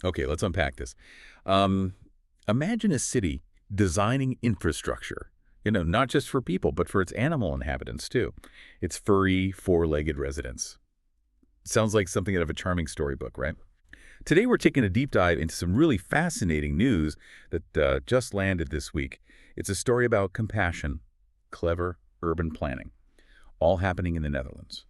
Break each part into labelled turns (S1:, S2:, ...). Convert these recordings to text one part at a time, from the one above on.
S1: Okay, let's unpack this. Um, Imagine a city designing infrastructure, not just for people, but for its animal inhabitants, too. Its furry, four-legged residents. Sounds like something out of a charming storybook, right? Today, we're taking a deep dive into some really fascinating news that just landed this week. It's a story about compassion, clever urban planning, all happening in the Netherlands.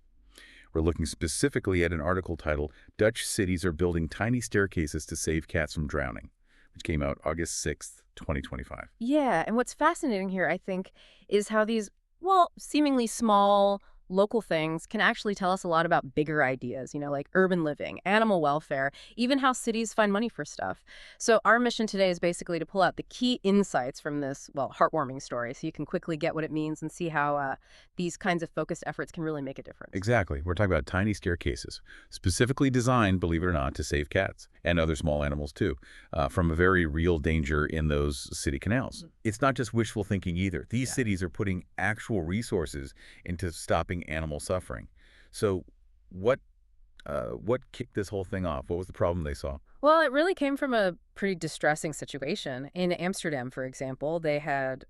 S1: We're looking specifically at an article titled, Dutch Cities Are Building Tiny Staircases to Save Cats from Drowning, which came out August 6th, 2025.
S2: Yeah, and what's fascinating here, I think, is how these, well, seemingly small local things can actually tell us a lot about bigger ideas, like urban living, animal welfare, even how cities find money for stuff. So our mission today is basically to pull out the key insights from this, well, heartwarming story so you can quickly get what it means and see how these kinds of focused efforts can really make a difference.
S1: Exactly. We're talking about tiny staircases, specifically designed, believe it or not, to save cats and other small animals, too, from a very real danger in those city canals. It's not just wishful thinking either. These cities are putting actual resources into stopping animal suffering. So what kicked this whole thing off? What was the problem they saw?
S2: Well, it really came from a pretty distressing situation. In Amsterdam, for example, they had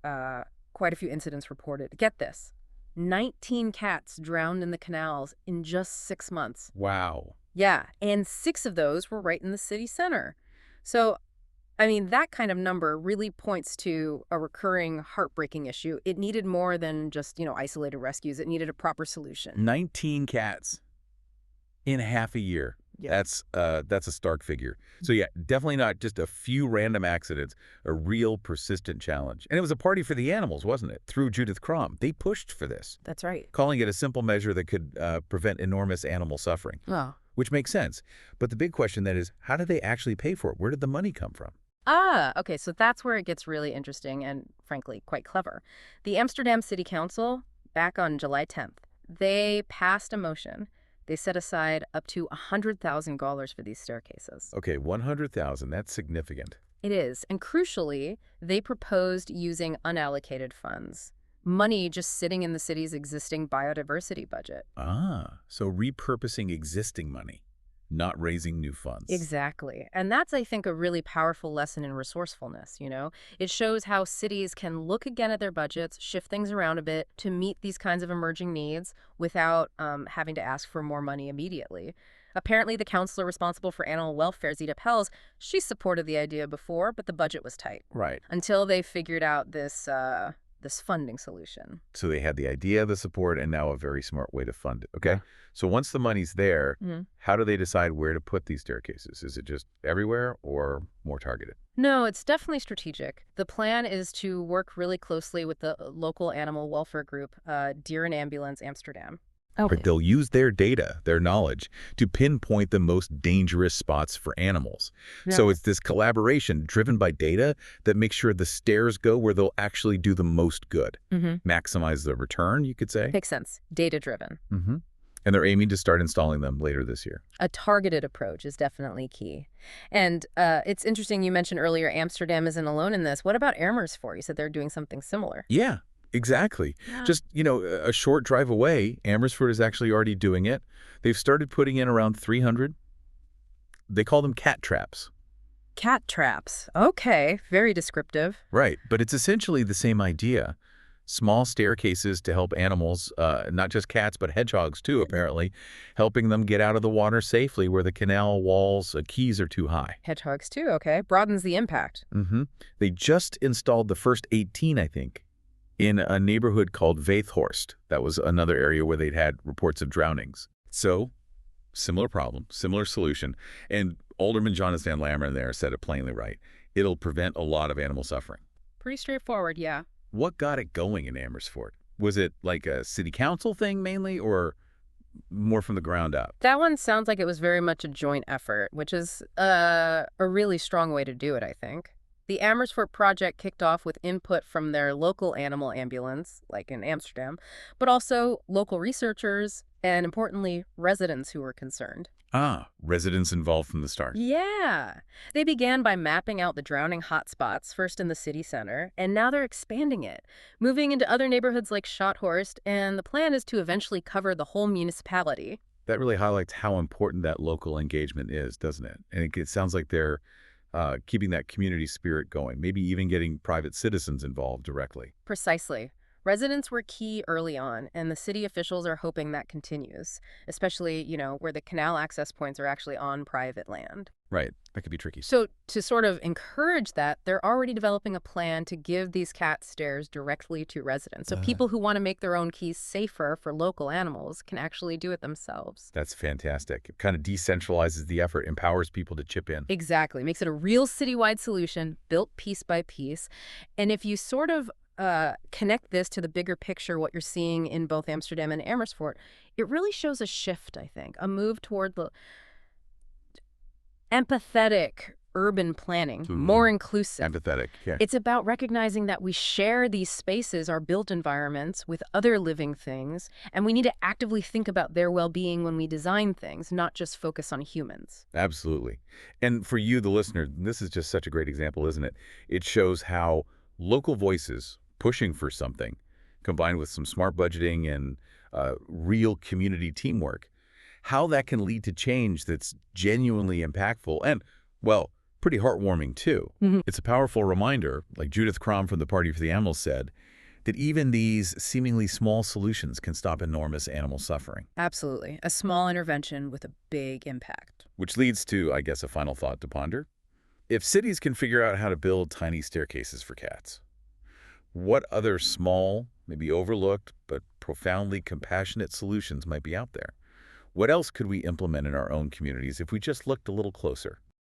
S2: quite a few incidents reported. Get this, 19 cats drowned in the canals in just 6 months.
S1: Wow.
S2: Yeah, and 6 of those were right in the city center. So, I mean, that kind of number really points to a recurring heartbreaking issue. It needed more than just, isolated rescues. It needed a proper solution.
S1: 19 cats in half a year.
S2: Yeah.
S1: That's a stark figure. So yeah, definitely not just a few random accidents, a real persistent challenge. And it was a party for the animals, wasn't it? Through Judith Krom. They pushed for this,
S2: That's right.
S1: calling it a simple measure that could prevent enormous animal suffering,
S2: Oh.
S1: which makes sense. But the big question then is, how did they actually pay for it? Where did the money come from?
S2: Okay, so that's where it gets really interesting and, frankly, quite clever. The Amsterdam City Council, back on July 10th, they passed a motion. They set aside up to $100,000 for these staircases.
S1: Okay, 100,000, that's significant.
S2: It is, and crucially, they proposed using unallocated funds, money just sitting in the city's existing biodiversity budget.
S1: So repurposing existing money, not raising new funds.
S2: Exactly. And that's, I think, a really powerful lesson in resourcefulness. It shows how cities can look again at their budgets, shift things around a bit to meet these kinds of emerging needs without having to ask for more money immediately. Apparently, the counselor responsible for animal welfare, Zita Pels, she supported the idea before, but the budget was tight.
S1: Right.
S2: Until they figured out this funding solution.
S1: So they had the idea, the support, and now a very smart way to fund it. Okay.
S2: Yeah.
S1: So once the money's there,
S2: Mhm.
S1: how do they decide where to put these staircases? Is it just everywhere or more targeted?
S2: No, it's definitely strategic. The plan is to work really closely with the local animal welfare group, Deer and Ambulance Amsterdam.
S1: But they'll use their data, their knowledge, to pinpoint the most dangerous spots for animals. So it's this collaboration driven by data that makes sure the stairs go where they'll actually do the most good. Maximize the return, you could say.
S2: Makes sense. Data-driven.
S1: And they're aiming to start installing them later this year.
S2: A targeted approach is definitely key. And it's interesting you mentioned earlier Amsterdam isn't alone in this. What about Amersfoort? You said they're doing something similar.
S1: Yeah, exactly.
S2: Yeah.
S1: Just, a short drive away, Amersfoort is actually already doing it. They've started putting in around 300. They call them cat traps.
S2: Cat traps. Okay, very descriptive.
S1: Right, but it's essentially the same idea. Small staircases to help animals, not just cats, but hedgehogs too, apparently, helping them get out of the water safely where the canal walls, quays are too high.
S2: Hedgehogs too, okay. Broadens the impact.
S1: They just installed the first 18, I think, in a neighborhood called Veithorst. That was another area where they'd had reports of drownings. So, similar problem, similar solution. And Alderman Jonas van Lammeren there said it plainly right. It'll prevent a lot of animal suffering.
S2: Pretty straightforward, yeah.
S1: What got it going in Amersfoort? Was it like a city council thing mainly, or more from the ground up?
S2: That one sounds like it was very much a joint effort, which is a really strong way to do it, I think. The Amersfoort project kicked off with input from their local animal ambulance, like in Amsterdam, but also local researchers and, importantly, residents who were concerned.
S1: Residents involved from the start.
S2: Yeah. They began by mapping out the drowning hotspots, first in the city center, and now they're expanding it, moving into other neighborhoods like Schothorst, and the plan is to eventually cover the whole municipality.
S1: That really highlights how important that local engagement is, doesn't it? And it sounds like they're keeping that community spirit going, maybe even getting private citizens involved directly.
S2: Precisely. Residents were key early on, and the city officials are hoping that continues, especially, where the canal access points are actually on private land.
S1: Right. That could be tricky.
S2: So to sort of encourage that, they're already developing a plan to give these cat stairs directly to residents. So
S1: Uh,
S2: people who want to make their own keys safer for local animals can actually do it themselves.
S1: that's fantastic. It kind of decentralizes the effort, empowers people to chip in.
S2: Exactly. Makes it a real citywide solution, built piece by piece. And if you sort of connect this to the bigger picture, what you're seeing in both Amsterdam and Amersfoort, it really shows a shift, I think, a move toward the empathetic urban planning, more inclusive.
S1: Empathetic. Yeah.
S2: It's about recognizing that we share these spaces, our built environments, with other living things, and we need to actively think about their well-being when we design things, not just focus on humans.
S1: Absolutely. And for you, the listener, this is just such a great example, isn't it? It shows how local voices pushing for something, combined with some smart budgeting and real community teamwork, how that can lead to change that's genuinely impactful and, well, pretty heartwarming too. It's a powerful reminder, like Judith Crom from the Party for the Animals said, that even these seemingly small solutions can stop enormous animal suffering.
S2: Absolutely. A small intervention with a big impact.
S1: Which leads to, I guess, a final thought to ponder. If cities can figure out how to build tiny staircases for cats, what other small, maybe overlooked, but profoundly compassionate solutions might be out there? What else could we implement in our own communities if we just looked a little closer?